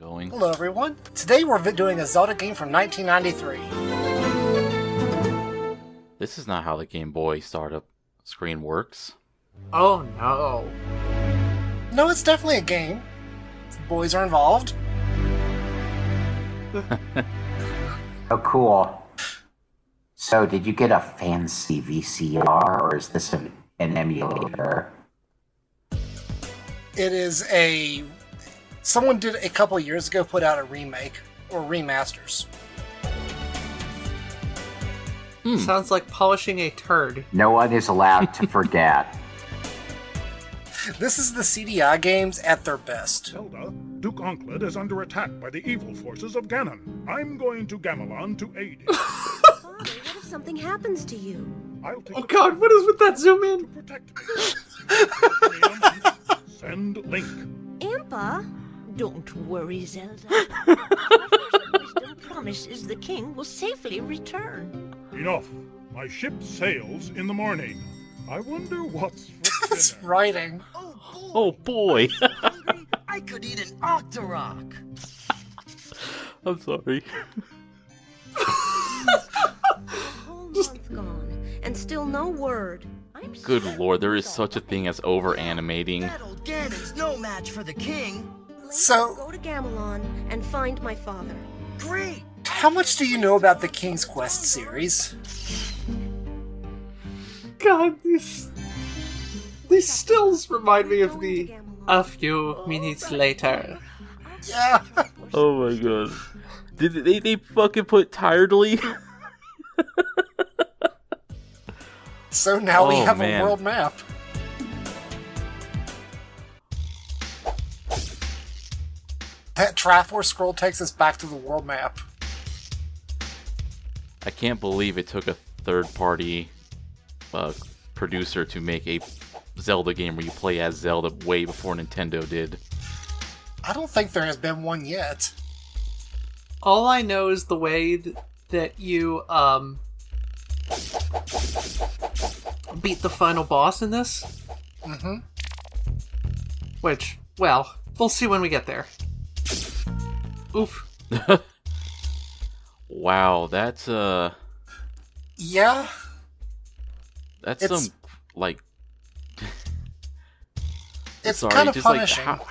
Going. Hello everyone. Today we're doing a Zelda game from 1993. This is not how the Game Boy startup screen works. Oh no. No, it's definitely a game. Boys are involved. Oh, cool. So, did you get a fancy VCR, or is this an emulator? It is a... Someone did a couple years ago put out a remake, or remasters. Sounds like polishing a turd. No one is allowed to forget. This is the CDI games at their best. Zelda, Duke Onkled is under attack by the evil forces of Ganon. I'm going to Gamelon to aid him. Father, what if something happens to you? I'll take Oh god, what is with that zoom in? protect me. Send Link. Impa? Don't worry, Zelda. Wisdom promises the king will safely return. Enough. My ship sails in the morning. I wonder what's for That's dinner. writing. Oh boy! I could eat an Octorok. I'm sorry. A whole month gone, and still no word. I'm Good certain lord, there is Zelda such a thing as over-animating. That old Ganon's no match for the king. So- Go to Gamelon and find my father. Great. How much do you know about the King's Quest series? God, these stills remind me of the a few minutes later. Yeah. Oh my god. Did they fucking put tiredly? So now we Oh, have man. a world map. That Triforce scroll takes us back to the world map. I can't believe it took a third-party producer to make a Zelda game where you play as Zelda way before Nintendo did. I don't think there has been one yet. All I know is the way that you beat the final boss in this. Mm-hmm. Which, well, we'll see when we get there. Oof. Wow, that's Yeah. that's It's- some like. It's Sorry, kind of just punishing. like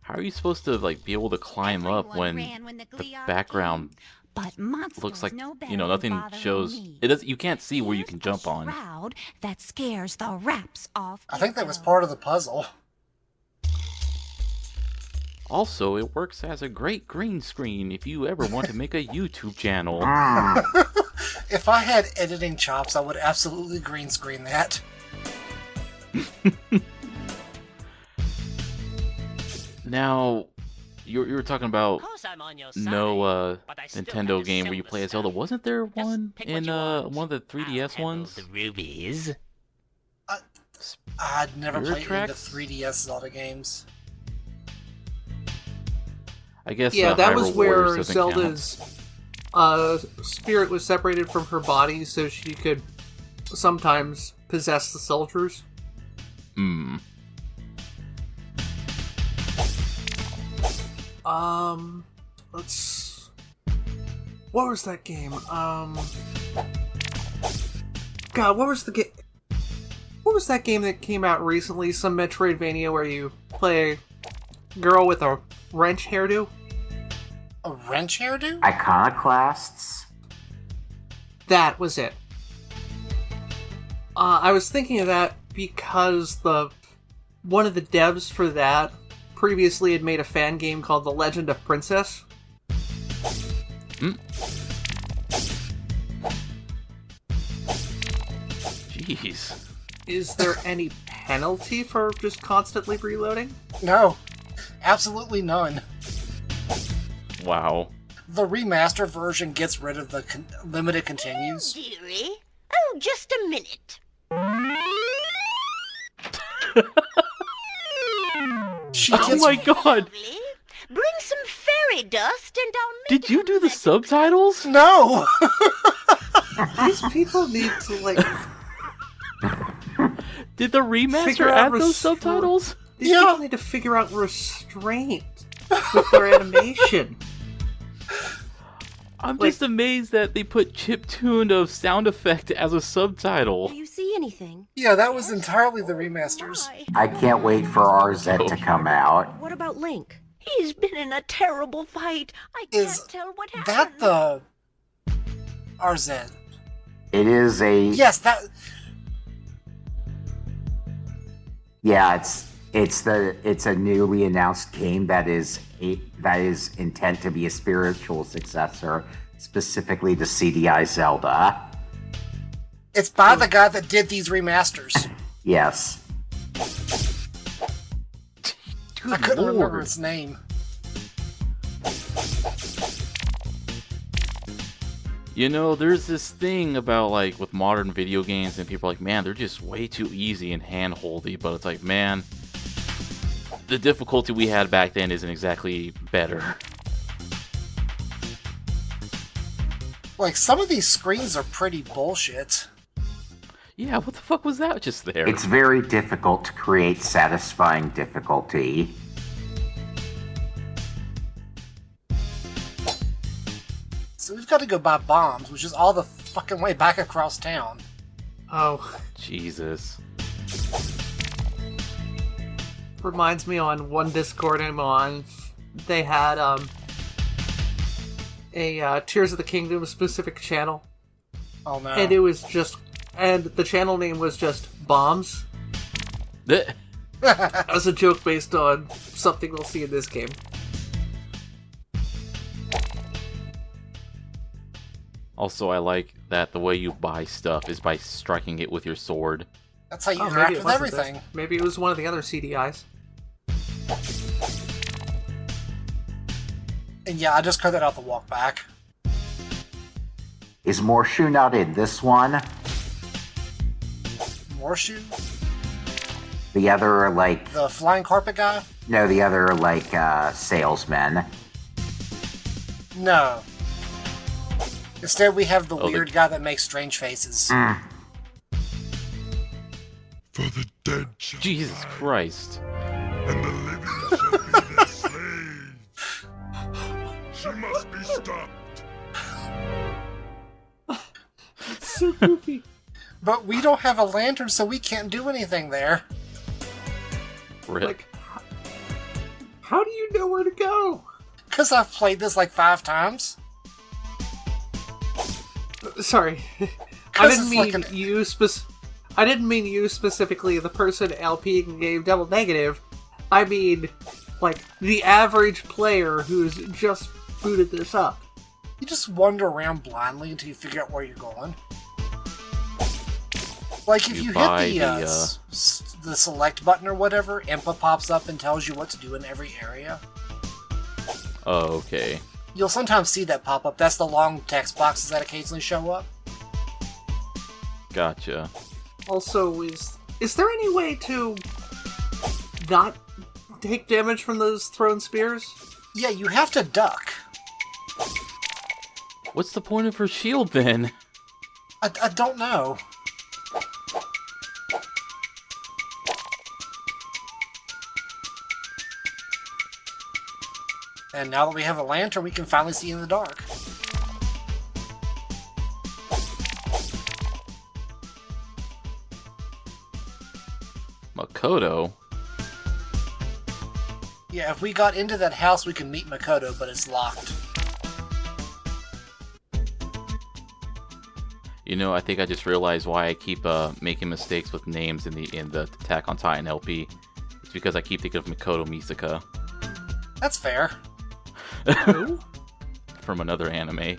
how are you supposed to like be able to climb up when the background looks like nothing shows? It does. You can't see where you can jump on. Shroud that scares the raps off. I think that was part of the puzzle. Also, it works as a great green screen if you ever want to make a YouTube channel. If I had editing chops, I would absolutely green screen that. Now, you were talking about Nintendo game where you play as Zelda. Wasn't there one in one of the 3DS ones? The rubies. I'd never Spirit played any of the Tracks? 3DS Zelda games. I guess. Yeah, that was Hyrule where Warriors doesn't count. Zelda's spirit was separated from her body so she could sometimes possess the soldiers. Hmm. Let's... What was that game? God, what was the game? What was that game that came out recently? Some Metroidvania where you play a girl with a wrench hairdo? A wrench hairdo? Iconoclasts? That was it. I was thinking of that because one of the devs for that previously had made a fan game called The Legend of Princess. Jeez. Is there any penalty for just constantly reloading? No. Absolutely none. Wow. The remaster version gets rid of the limited continues. Dearie. Oh, just a minute. She Oh gets my god! Lovely. Bring some fairy dust and I'll make Did you do the subtitles? No! These people need to, like... Did the remaster Figure out add those subtitles? These people need to figure out restraint. with their animation. I'm just amazed that they put chip-tuned of sound effect as a subtitle. Do you see anything? Yeah, that was entirely the remasters. I can't wait for RZ to come out. What about Link? He's been in a terrible fight. I Is can't tell what happened. that the RZ? It is a Yes, that. yeah. It's a newly announced game that is intent to be a spiritual successor, specifically to CDI Zelda. It's by the guy that did these remasters. Yes. I couldn't remember his name. You know, there's this thing about, like, with modern video games, and people are like, man, they're just way too easy and hand-holdy, but it's like, man, the difficulty we had back then isn't exactly better. Like, some of these screens are pretty bullshit. Yeah, what the fuck was that just there? It's very difficult to create satisfying difficulty. So we've got to go buy bombs, which is all the fucking way back across town. Oh, Jesus. reminds me on one Discord I'm on, they had a Tears of the Kingdom specific channel. Oh no. And it was just, and the channel name was just Bombs. As a joke based on something we'll see in this game. Also, I like that the way you buy stuff is by striking it with your sword. That's how you Oh, interact maybe it with wasn't everything. this. Maybe it was one of the other CDIs. And yeah, I just cut that out the walk back. Is Morshu not in this one? Morshu? The other, like... The flying carpet guy? No, the other, like, salesman. No. Instead, we have the Oh, weird guy that makes strange faces. For the dead shall Jesus rise, Christ. and the living shall be their slaves. She must be stopped. It's so goofy. But we don't have a lantern, so we can't do anything there. Rip. Like, how do you know where to go? Because I've played this like 5 times. Sorry. I 'Cause didn't it's mean like you I didn't mean you specifically, the person LPing game Double Negative. I mean, like, the average player who's just booted this up. You just wander around blindly until you figure out where you're going. Like, if You you buy hit the select button or whatever, Impa pops up and tells you what to do in every area. Oh, okay. You'll sometimes see that pop up. That's the long text boxes that occasionally show up. Gotcha. Also, is there any way to not take damage from those thrown spears? Yeah, you have to duck. What's the point of her shield then? I don't know. And now that we have a lantern, we can finally see in the dark. Makoto? Yeah, if we got into that house, we can meet Makoto, but it's locked. You know, I think I just realized why I keep making mistakes with names in the Attack on Titan LP. It's because I keep thinking of Makoto Misaka That's fair. Who? from another anime.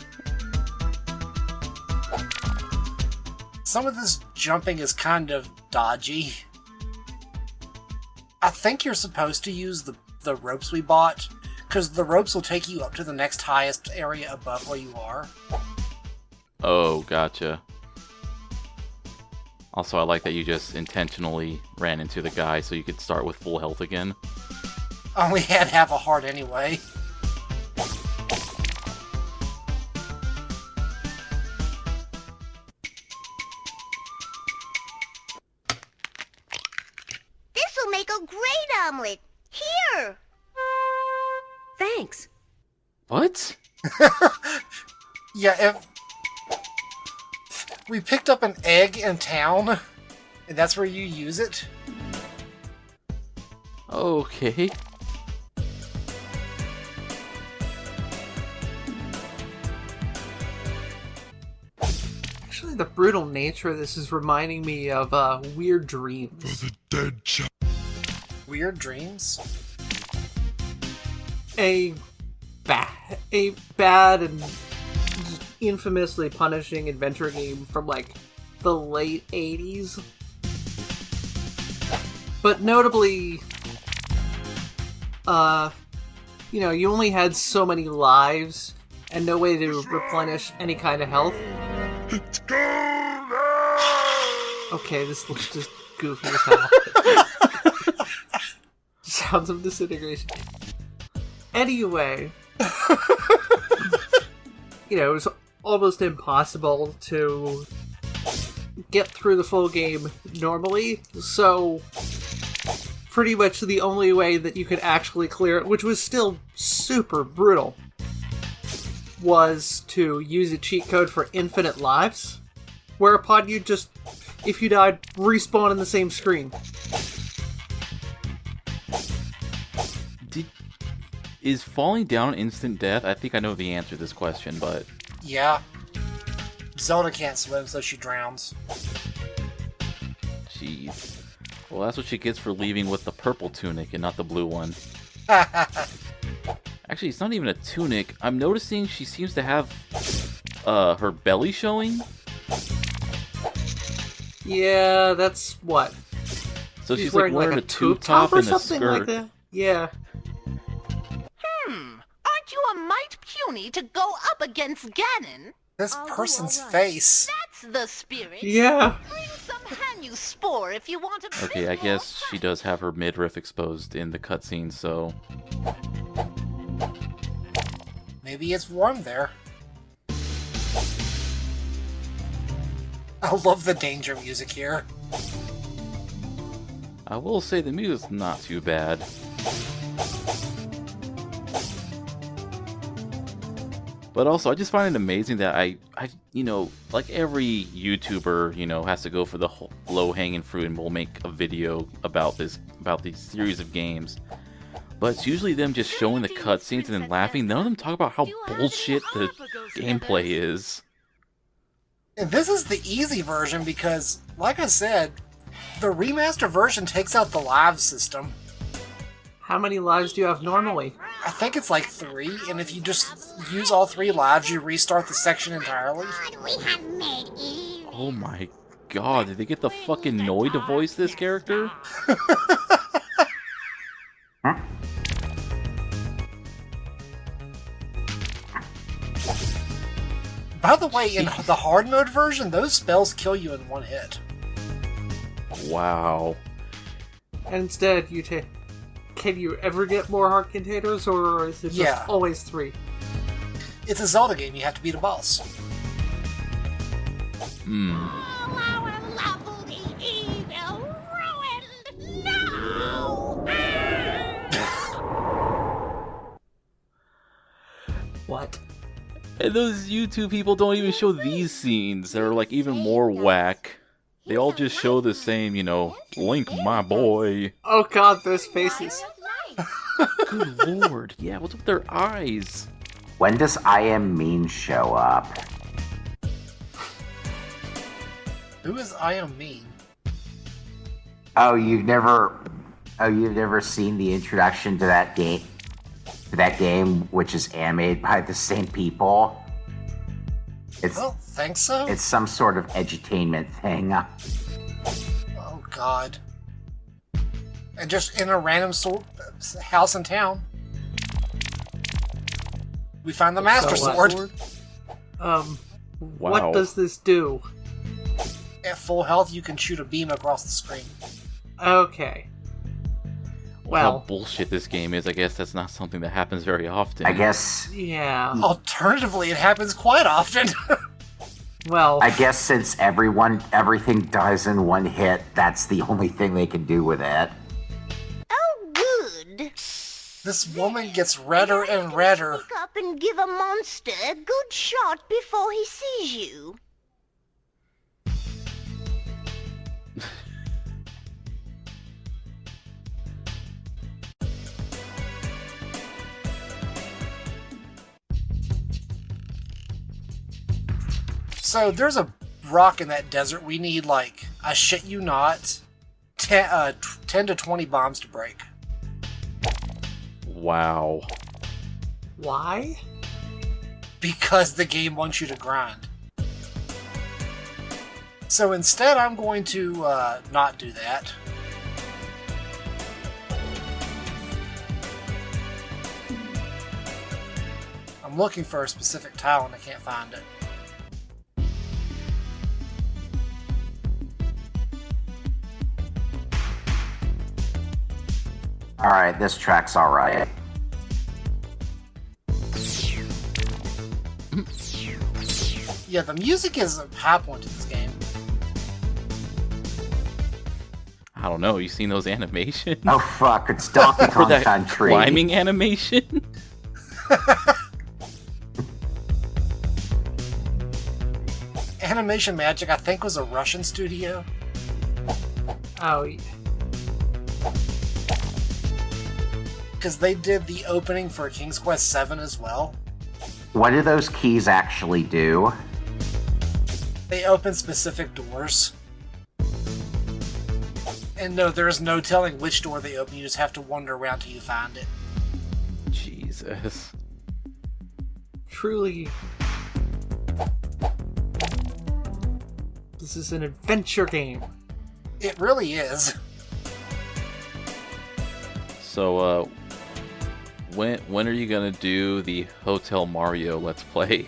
Some of this jumping is kind of dodgy. I think you're supposed to use the ropes we bought, because the ropes will take you up to the next highest area above where you are. Oh, gotcha. Also, I like that you just intentionally ran into the guy so you could start with full health again. I only had half a heart anyway. This'll make a great omelet. Here! What? Yeah, if we picked up an egg in town, and that's where you use it. Okay. Actually, the brutal nature of this is reminding me of Weird Dreams. The dead child. Weird dreams. A bad and just infamously punishing adventure game from like the late 80s. But notably, you only had so many lives and no way to replenish any kind of health. It's gold! Okay, this looks just goofy as hell. Sounds of disintegration. Anyway, it was almost impossible to get through the full game normally, so pretty much the only way that you could actually clear it, which was still super brutal, was to use a cheat code for infinite lives, whereupon you just, if you died, respawn in the same screen. Is falling down instant death? I think I know the answer to this question, but... Yeah. Zelda can't swim, so she drowns. Jeez. Well, that's what she gets for leaving with the purple tunic and not the blue one. Actually, it's not even a tunic. I'm noticing she seems to have her belly showing. Yeah, that's what? So she's like wearing a tube top or and a something skirt. like that? Yeah. Aren't you a mite puny to go up against Ganon? This I'll do person's all right. face. That's the spirit. Yeah. Bring some Hanyu spore if you want to. Okay, I guess she does have her midriff exposed in the cutscene, so... Maybe it's warm there. I love the danger music here. I will say the music's not too bad. But also, I just find it amazing that I like every YouTuber, has to go for the low-hanging fruit and will make a video about these series of games. But it's usually them just showing the cutscenes and then laughing. None of them talk about how bullshit the gameplay is. And this is the easy version because, like I said, the remaster version takes out the live system. How many lives do you have normally? I think it's like 3, and if you just use all 3 lives, you restart the section entirely. Oh my god, did they get the fucking Noi to voice this character? By the way, in the hard mode version, those spells kill you in 1 hit. Wow. And instead, can you ever get more heart containers, or is it just always 3? It's a Zelda game, you have to beat a boss. What? And those YouTube people don't even show these scenes. They're like even more whack. They all just show the same, Link, my boy. Oh god, those faces. Good lord. Yeah, what's up with their eyes? When does I Am Mean show up? Who is I Am Mean? Oh, you've never seen the introduction to that game? Which is animated by the same people. I don't think so. It's some sort of edutainment thing. Oh god. And just in a random house in town, we find the Master Sword. Wow. What does this do? At full health, you can shoot a beam across the screen. Okay. How bullshit this game is, I guess that's not something that happens very often. I guess. Yeah. Alternatively, it happens quite often. Well, I guess since everything dies in 1 hit, that's the only thing they can do with it. Oh, good. This woman gets redder and redder. Sneak up and give a monster a good shot before he sees you. So there's a rock in that desert. We need, like, I shit you not, 10 to 20 bombs to break. Wow. Why? Because the game wants you to grind. So instead, I'm going to not do that. I'm looking for a specific tile and I can't find it. Alright, this track's alright. Yeah, the music is a high point in this game. I don't know. You seen those animations? Oh fuck, it's Donkey Or Kong that Country. climbing animation? Animation Magic, I think, was a Russian studio. Oh, Because they did the opening for King's Quest VII as well. What do those keys actually do? They open specific doors. And no, there's no telling which door they open. You just have to wander around till you find it. Jesus. truly. This is an adventure game. It really is. So, when are you gonna do the Hotel Mario Let's Play?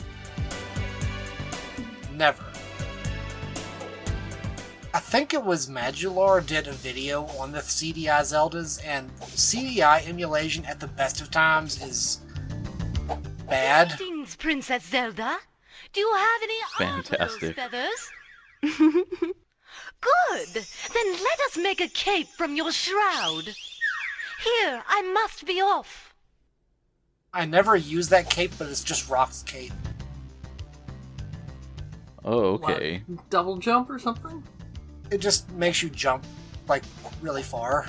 Never. I think it was Madular did a video on the CDI Zeldas, and CDI emulation at the best of times is bad. Greetings, Princess Zelda. Do you have any Fantastic. feathers? Good. Then let us make a cape from your shroud. Here, I must be off. I never use that cape, but it's just Rock's cape. Oh, okay. What, double jump or something? It just makes you jump, like, really far.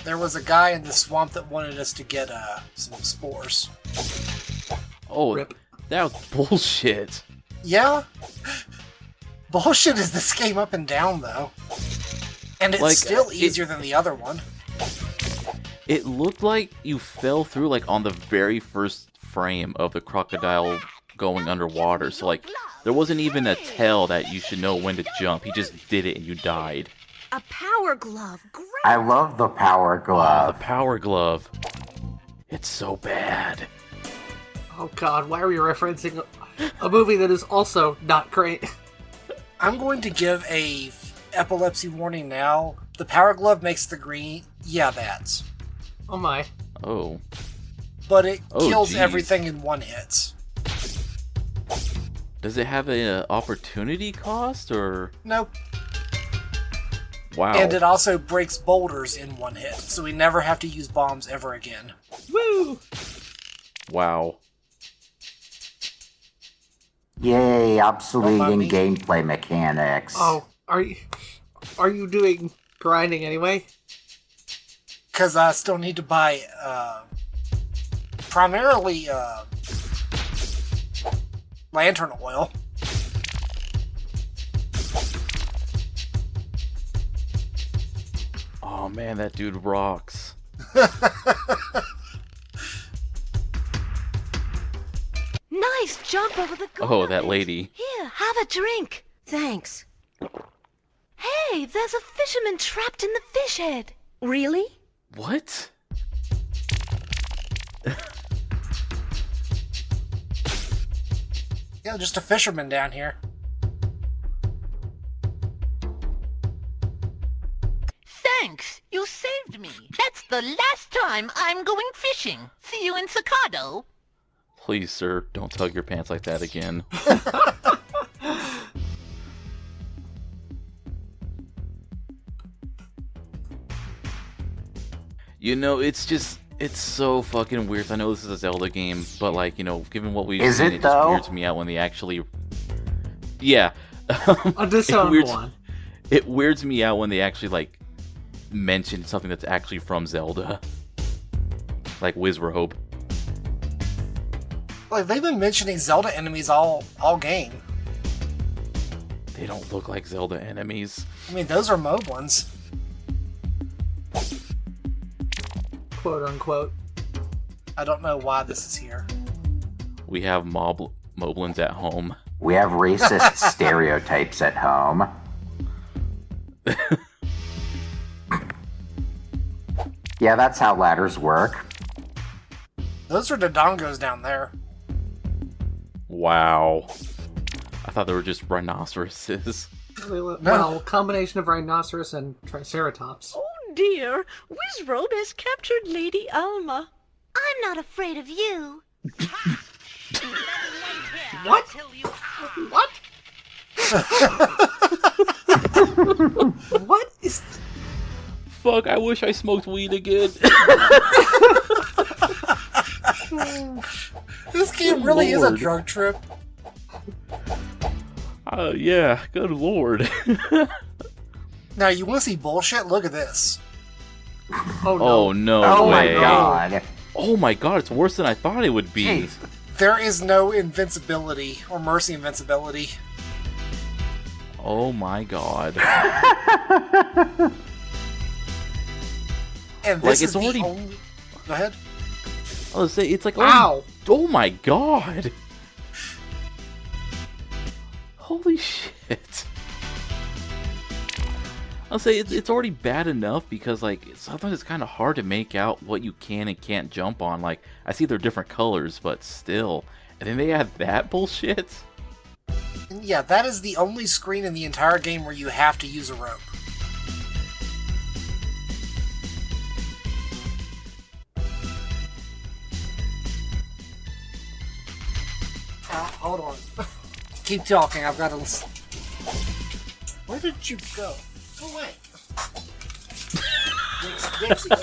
There was a guy in the swamp that wanted us to get some spores. Oh, Rip. that was bullshit. Yeah? Bullshit is this game up and down, though. And it's Like, still easier than the other one. It looked like you fell through, like, on the very first frame of the crocodile going underwater. So, like, there wasn't even a tell that you should know when to jump. He just did it and you died. A power glove. Great. I love the power Oh, glove. the power glove. It's so bad. Oh god, why are we referencing a movie that is also not great? I'm going to give a epilepsy warning now. The power glove makes the green. Yeah, that's. Oh my. Oh. But it Oh, kills geez. everything in one hit. Does it have a opportunity cost, or... Nope. Wow. And it also breaks boulders in one hit, so we never have to use bombs ever again. Woo! Wow. Yay, obsoleting Don't mind me. gameplay mechanics. Oh, are you doing grinding anyway? Because I still need to buy, primarily, lantern oil. Oh man, that dude rocks. Nice jump over the gauntlet. Oh, that lady. Here, have a drink. Thanks. Hey, there's a fisherman trapped in the fish head. Really? What? Yeah, just a fisherman down here. Thanks, you saved me. That's the last time I'm going fishing. See you in Sakado. Please, sir, don't tug your pants like that again. You know, it's so fucking weird. I know this is a Zelda game, but like, you know, given what we've Is seen, it, it just though? weirds me out when they actually... Yeah. A disowned one. It weirds me out when they actually, like, mention something that's actually from Zelda. Like Wizrobe. Like, they've been mentioning Zelda enemies all game. They don't look like Zelda enemies. I mean, those are Moblins. Quote unquote. I don't know why this is here. We have Moblins at home. We have racist stereotypes at home. Yeah, that's how ladders work. Those are the Dongos down there. Wow. I thought they were just rhinoceroses. Well, combination of rhinoceros and triceratops. Oh dear, Wizrobe has captured Lady Alma. I'm not afraid of you. What? What? What is... Fuck, I wish I smoked weed again. This game really is a Lord. drug trip. Yeah, good lord. Now, you want to see bullshit? Look at this. Oh no. Oh, no Oh my way. god. Oh my god, it's worse than I thought it would be. Jeez. There is no invincibility or mercy invincibility. Oh my god. And Like, this it's is already- the only... Go ahead. I was say it's like Ow! Oh my god. Holy shit. I'll say it's already bad enough because like sometimes it's kind of hard to make out what you can and can't jump on. Like I see they're different colors, but still. And then they add that bullshit. And yeah, that is the only screen in the entire game where you have to use a rope. Hold on. Keep talking, I've got to listen. Where did you go? Go away. Dixie. No.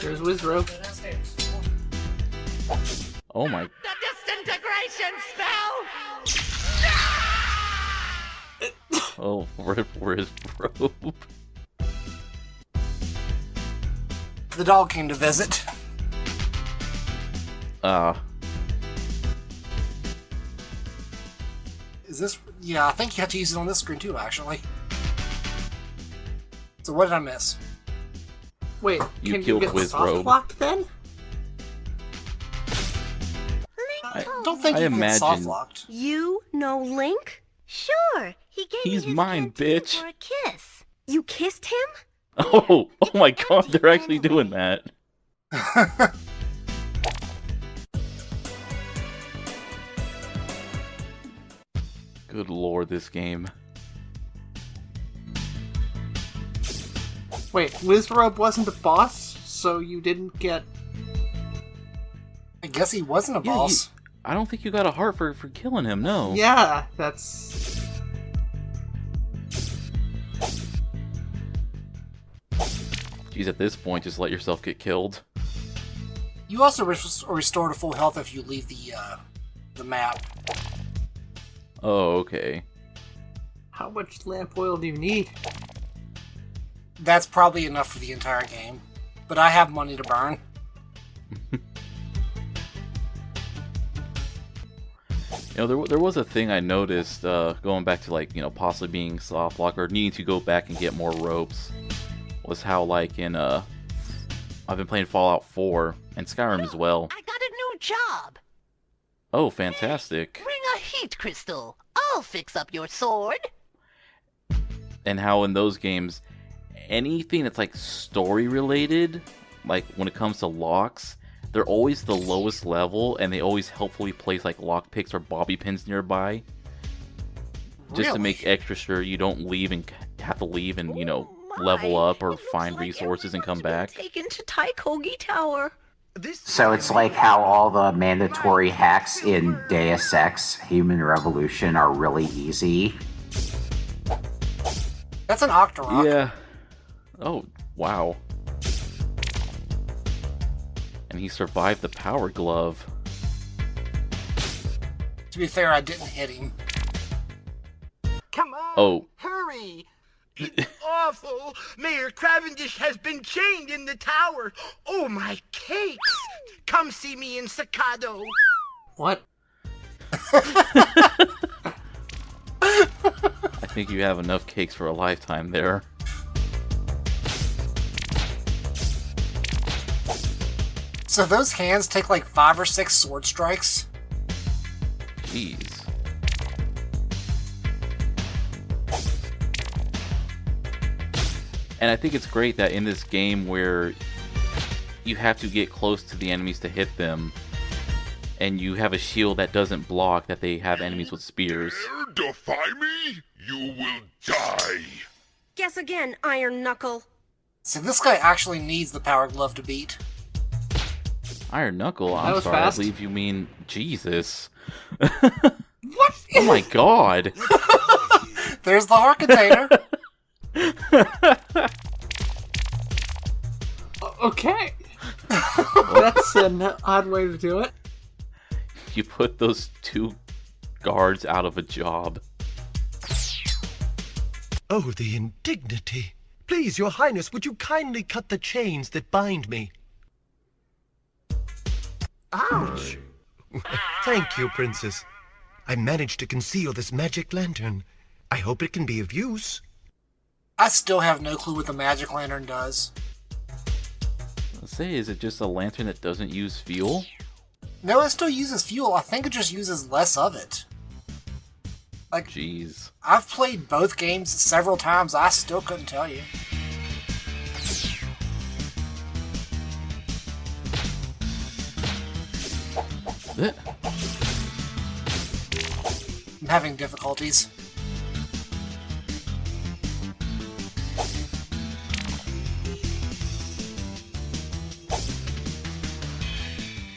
There's Wizrobe. Go downstairs. Oh my. The disintegration spell! Oh, where is Robe? The dog came to visit. Is this... Yeah, I think you have to use it on this screen too, actually. So what did I miss? Wait, You can you killed get Wizrobe. soft locked then? I don't think I you can get imagine- soft locked. You know Link? Sure, he gave He's me his mine, tattoo bitch. for a kiss. You kissed him? Oh my god, they're actually doing that. Good lord, this game. Wait, Wizrobe wasn't a boss, so you didn't get... I guess he wasn't a Yeah, boss. I don't think you got a heart for killing him, no. Yeah, that's... Jeez, at this point, just let yourself get killed. You also restore to full health if you leave the map. Oh, okay. How much lamp oil do you need? That's probably enough for the entire game. But I have money to burn. You know, there was a thing I noticed, going back to, like, you know, possibly being soft lock or needing to go back and get more ropes, was how, like, in, I've been playing Fallout 4 and Skyrim as well. I got a new job. Oh, fantastic. Bring a heat crystal. I'll fix up your sword. And how in those games, anything that's, like, story-related, like, when it comes to locks, they're always the lowest level, and they always helpfully place, like, lockpicks or bobby pins nearby. Just to make extra sure you don't leave and have to leave and, you know, Oh, level my. up or It looks find like resources and come everyone's back. been taken to Taikogi Tower. So it's like how all the mandatory hacks in Deus Ex Human Revolution are really easy. That's an Octorok. Yeah. Oh, wow. And he survived the power glove. To be fair, I didn't hit him. Come on! Oh. Hurry! It's awful! Mayor Cavendish has been chained in the tower! Oh, my cakes! Come see me in Sakado! What? I think you have enough cakes for a lifetime there. So those hands take like 5 or 6 sword strikes? Jeez. And I think it's great that in this game where you have to get close to the enemies to hit them, and you have a shield that doesn't block, that they have enemies with spears. Dare defy me? You will die. Guess again, Iron Knuckle. So this guy actually needs the power glove to beat. Iron Knuckle? That I'm was sorry, fast. I believe you mean Jesus. What? Oh my god! There's the heart container. Okay. That's an odd way to do it. You put those 2 guards out of a job. Oh, the indignity. Please, Your Highness, would you kindly cut the chains that bind me? Ouch! Thank you, Princess. I managed to conceal this magic lantern. I hope it can be of use. I still have no clue what the magic lantern does. Let's say, is it just a lantern that doesn't use fuel? No, it still uses fuel. I think it just uses less of it. Like, Jeez. I've played both games several times. I still couldn't tell you. Eh. I'm having difficulties.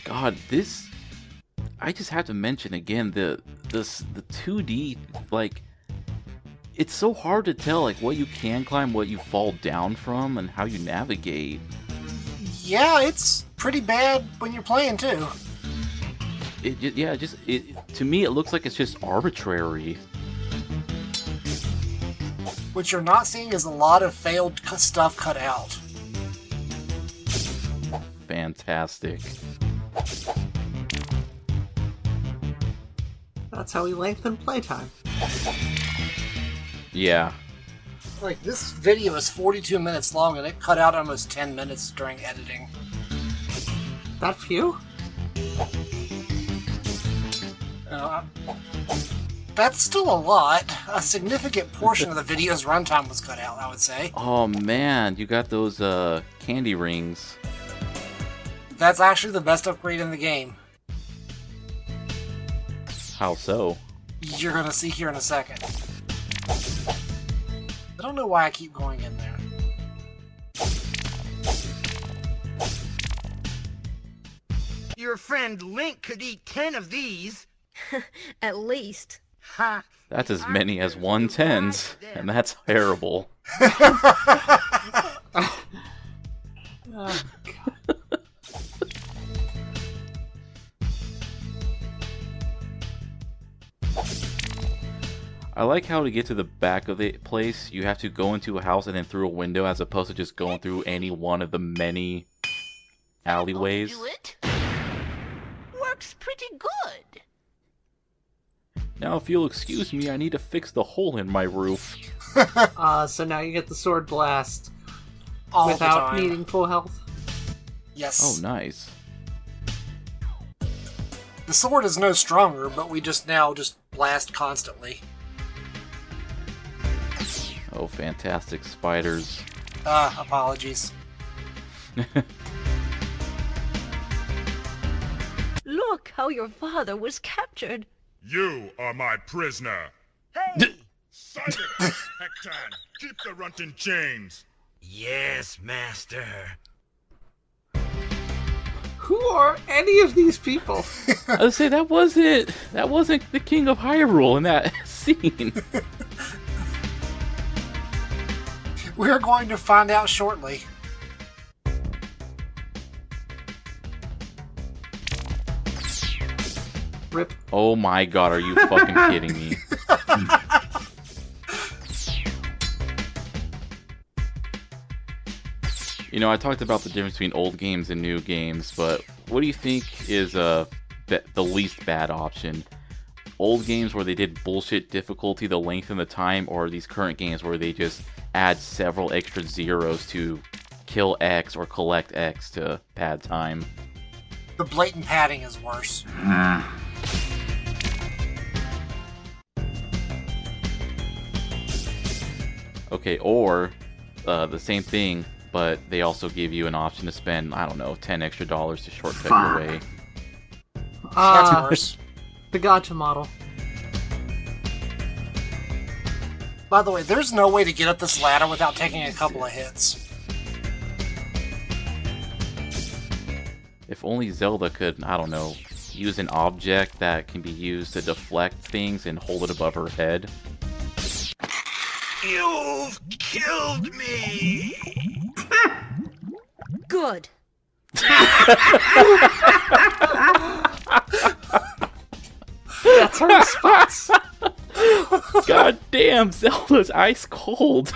God, this... I just have to mention again, the 2D, like... It's so hard to tell, like, what you can climb, what you fall down from, and how you navigate. Yeah, it's pretty bad when you're playing, too. To me, it looks like it's just arbitrary. What you're not seeing is a lot of failed stuff cut out. Fantastic. That's how we lengthen playtime. Yeah. Like, this video is 42 minutes long, and it cut out almost 10 minutes during editing. That few? That's still a lot. A significant portion of the video's runtime was cut out, I would say. Oh man, you got those candy rings. That's actually the best upgrade in the game. How so? You're gonna see here in a second. I don't know why I keep going in there. Your friend Link could eat 10 of these. At least. Ha! That's as many as 110s, and that's terrible. Oh, I like how to get to the back of the place, you have to go into a house and then through a window, as opposed to just going through any one of the many alleyways. Do it? Works pretty good. Now, if you'll excuse me, I need to fix the hole in my roof. so now you get the sword blast All the without time. needing full health. Yes. Oh, nice. The sword is no stronger, but we just blast constantly. Oh, fantastic spiders. Apologies. Look how your father was captured. You are my prisoner. Hey! Silence, Hectan. Keep the runt in chains. Yes, master. Who are any of these people? I would say that wasn't the King of Hyrule in that scene. We're going to find out shortly. Rip. Oh my god, are you fucking kidding me? You know, I talked about the difference between old games and new games, but what do you think is the least bad option? Old games where they did bullshit difficulty to lengthen the time, or these current games where they just add several extra zeros to kill X or collect X to pad time? The blatant padding is worse. Okay, or the same thing, but they also give you an option to spend, I don't know, $10 extra to shortcut your way. That's worse. The gotcha model. By the way, there's no way to get up this ladder without taking a couple of hits. If only Zelda could, I don't know, use an object that can be used to deflect things and hold it above her head. You've killed me! Good. That's her response. God damn, Zelda's ice cold.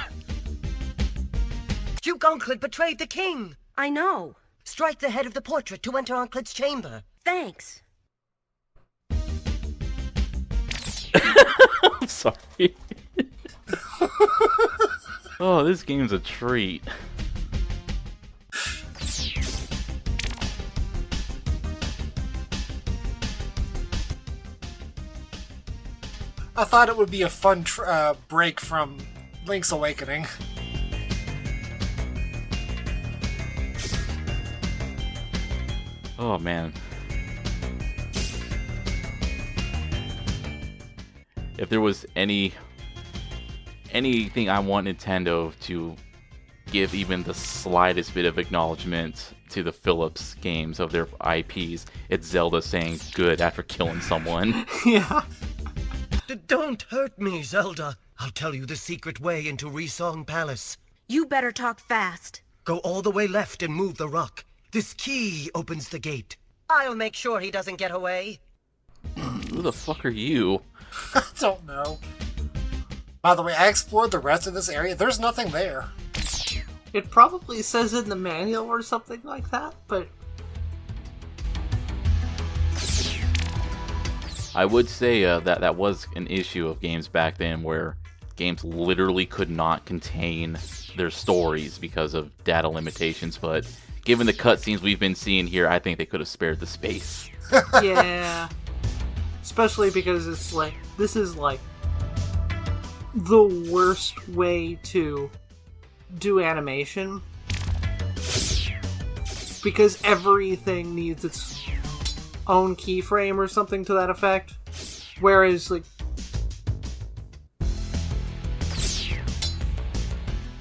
Duke Onkled betrayed the king. I know. Strike the head of the portrait to enter Onkled's chamber. Thanks. I'm sorry. Oh, this game's a treat. I thought it would be a fun break from Link's Awakening. Oh, man. If there was anything I want Nintendo to give even the slightest bit of acknowledgement to the Philips games of their IPs, it's Zelda saying good after killing someone. Yeah. Don't hurt me, Zelda. I'll tell you the secret way into Resong Palace. You better talk fast. Go all the way left and move the rock. This key opens the gate. I'll make sure he doesn't get away. Who the fuck are you? I don't know. By the way, I explored the rest of this area. There's nothing there. It probably says in the manual or something like that, but... I would say that was an issue of games back then, where games literally could not contain their stories because of data limitations, but given the cutscenes we've been seeing here, I think they could have spared the space. Yeah. Especially because it's like, this is like the worst way to do animation. Because everything needs its own keyframe or something to that effect. Whereas, like,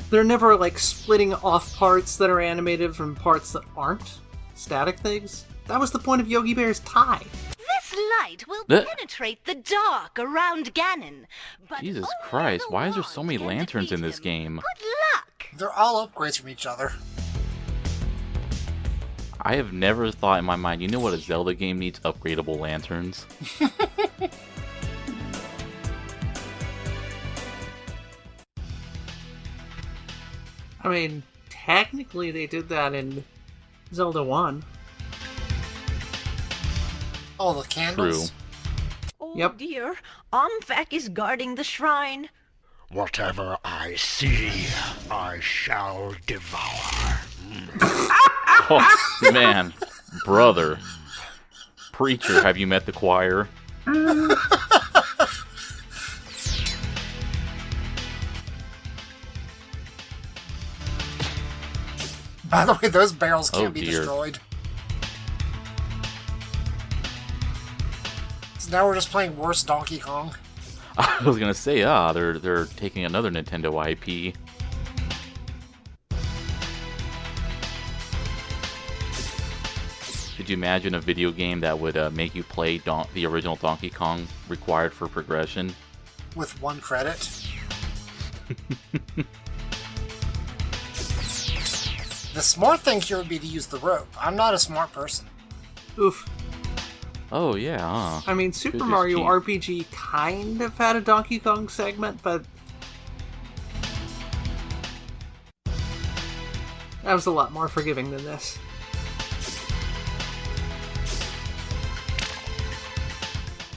they're never, like, splitting off parts that are animated from parts that aren't static things. That was the point of Yogi Bear's tie. This light will penetrate the dark around Ganon. But Jesus only Christ, the why is there so many wand can lanterns in defeat this him. game? Good luck. They're all upgrades from each other. I have never thought in my mind, you know what a Zelda game needs? Upgradable lanterns. I mean, technically they did that in Zelda 1. Oh, the candles? True. Oh Yep. dear, Omfak is guarding the shrine. Whatever I see, I shall devour. Oh, man. Brother. Preacher, have you met the choir? By the way, those barrels Oh, can't be dear. destroyed. So now we're just playing worse Donkey Kong. I was gonna say, they're taking another Nintendo IP. Could you imagine a video game that would make you play the original Donkey Kong required for progression? With 1 credit. The smart thing here would be to use the rope. I'm not a smart person. Oof. Oh, yeah, huh? I mean, Super Goodness Mario cheap. RPG kind of had a Donkey Kong segment, but that was a lot more forgiving than this.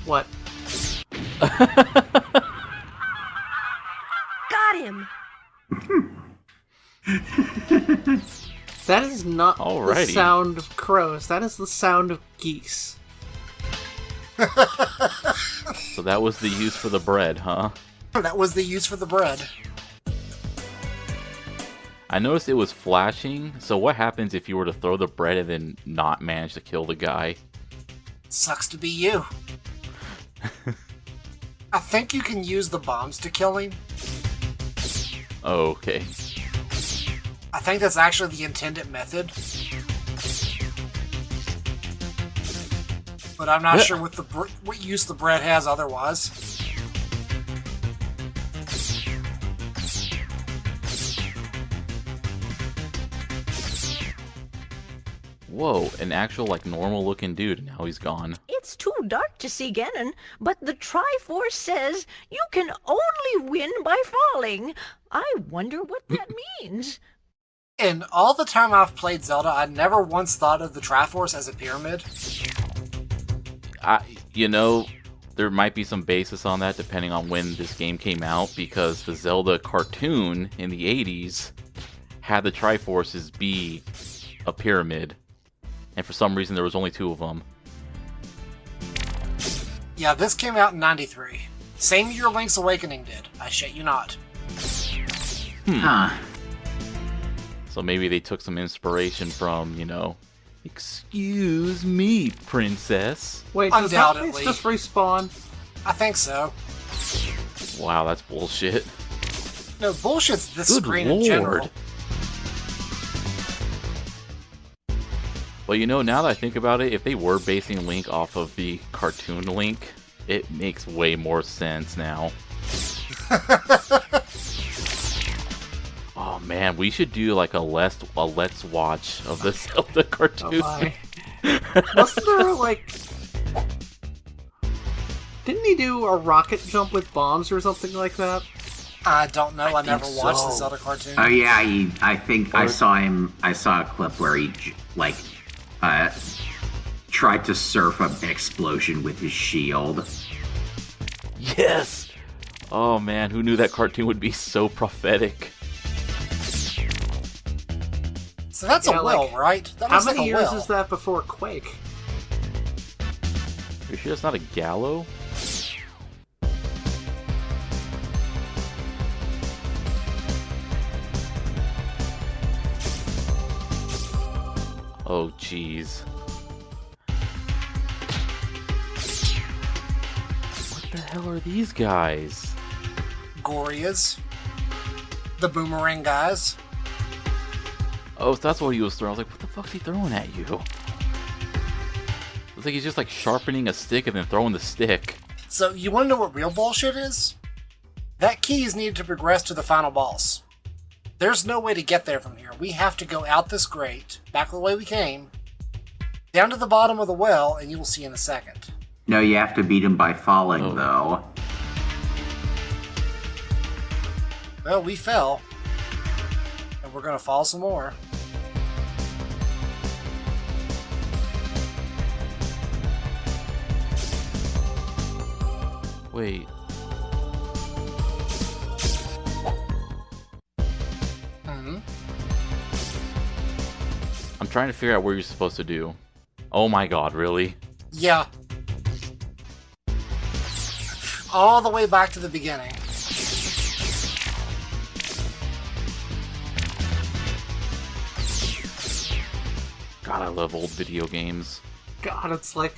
What? Got him! That is not the Alrighty. sound of crows. That is the sound of geese. So that was the use for the bread, huh? That was the use for the bread. I noticed it was flashing, so what happens if you were to throw the bread and then not manage to kill the guy? Sucks to be you. I think you can use the bombs to kill him. Oh, okay. I think that's actually the intended method. But I'm not sure what use the bread has otherwise. Whoa, an actual, like, normal-looking dude, and now he's gone. It's too dark to see Ganon, but the Triforce says you can only win by falling. I wonder what that means. In all the time I've played Zelda, I never once thought of the Triforce as a pyramid. You know, there might be some basis on that depending on when this game came out, because the Zelda cartoon in the 80s had the Triforces be a pyramid, and for some reason there was only 2 of them. Yeah, this came out in 93. Same year Link's Awakening did. I shit you not. Huh. So maybe they took some inspiration from, you know, excuse me, princess. Wait, does that Undoubtedly. place just respawn? I think so. Wow, that's bullshit. No, bullshit's this Good screen lord. in general. Well, you know, now that I think about it, if they were basing Link off of the cartoon Link, it makes way more sense now. Oh man, we should do like a let's watch of the Zelda cartoon. Oh my. Wasn't there, like... Didn't he do a rocket jump with bombs or something like that? I don't know. I never think watched so. the Zelda cartoon. Oh yeah, I think I saw him. I saw a clip where he tried to surf an explosion with his shield. Yes! Oh man, who knew that cartoon would be so prophetic? So that's Yeah, a well, like, right? That How looks many like a years well. is that before Quake? You sure it's not a gallow? Oh jeez. What the hell are these guys? Gorias. The boomerang guys. Oh, so that's what he was throwing. I was like, what the fuck's he throwing at you? It's like he's just like sharpening a stick and then throwing the stick. So, you want to know what real bullshit is? That key is needed to progress to the final boss. There's no way to get there from here. We have to go out this grate, back the way we came, down to the bottom of the well, and you will see in a second. No, you have to beat him by falling, though. Well, we fell. And we're gonna fall some more. Wait. I'm trying to figure out where you're supposed to do. Oh my god, really? Yeah. All the way back to the beginning. God, I love old video games. God, it's like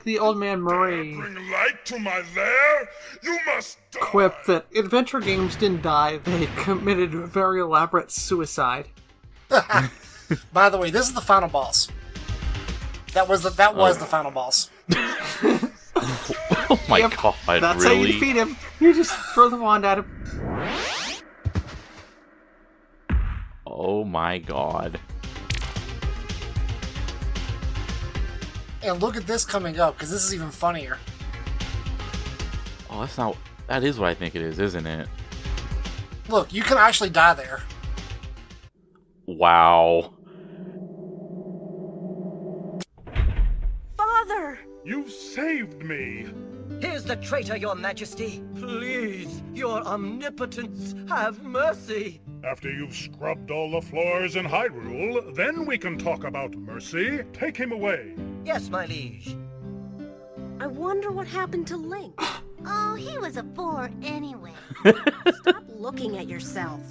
the old man Murray Bring light to my lair. You must die. quip that adventure games didn't die, they committed a very elaborate suicide. By the way, this is the final boss. That was the final boss. Oh my god, That's really? how you defeat him. You just throw the wand at him. Oh my god. And look at this coming up, because this is even funnier. Oh, that's not... That is what I think it is, isn't it? Look, you can actually die there. Wow. Father! You saved me! Here's the traitor, your majesty. Please, your omnipotence, have mercy. After you've scrubbed all the floors in Hyrule, then we can talk about mercy. Take him away. Yes, my liege. I wonder what happened to Link. Oh, he was a bore anyway. Stop looking at yourself.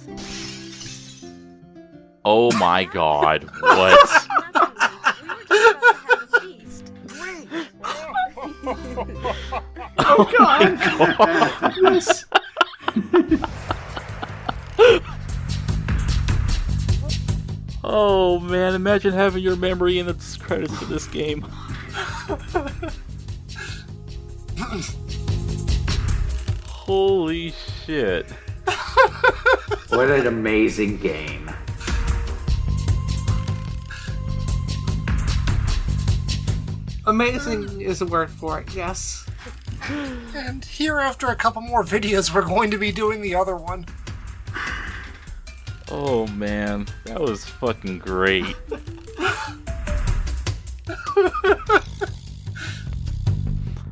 Oh my god. What? Oh god! Yes. Oh man, imagine having your memory in the credits of this game. Holy shit. What an amazing game. Amazing is a word for it, yes. And here, after a couple more videos, we're going to be doing the other one. Oh man, that was fucking great.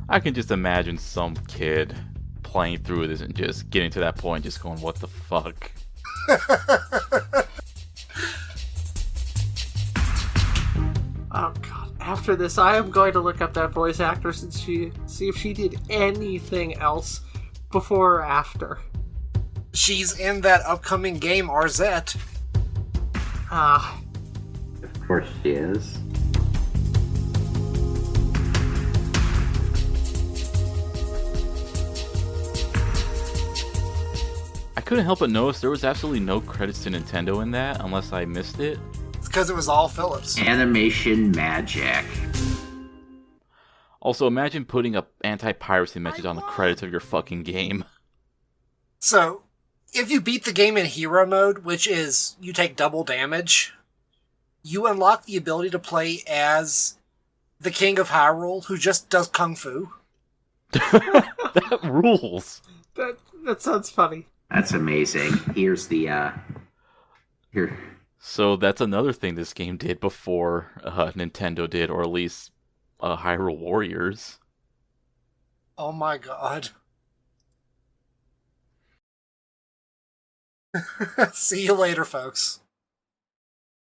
I can just imagine some kid playing through this and just getting to that point, just going, what the fuck? Oh god. After this, I am going to look up that voice actress and see if she did anything else before or after. She's in that upcoming game, RZ. Ah. Of course she is. I couldn't help but notice there was absolutely no credits to Nintendo in that, unless I missed it. It's because it was all Philips. Animation magic. Also, imagine putting a anti-piracy message on the credits of your fucking game. So, if you beat the game in hero mode, which is you take double damage, you unlock the ability to play as the King of Hyrule, who just does kung fu. That rules. That sounds funny. That's amazing. Here's the here. So that's another thing this game did before Nintendo did, or at least Hyrule Warriors. Oh my god. See you later, folks.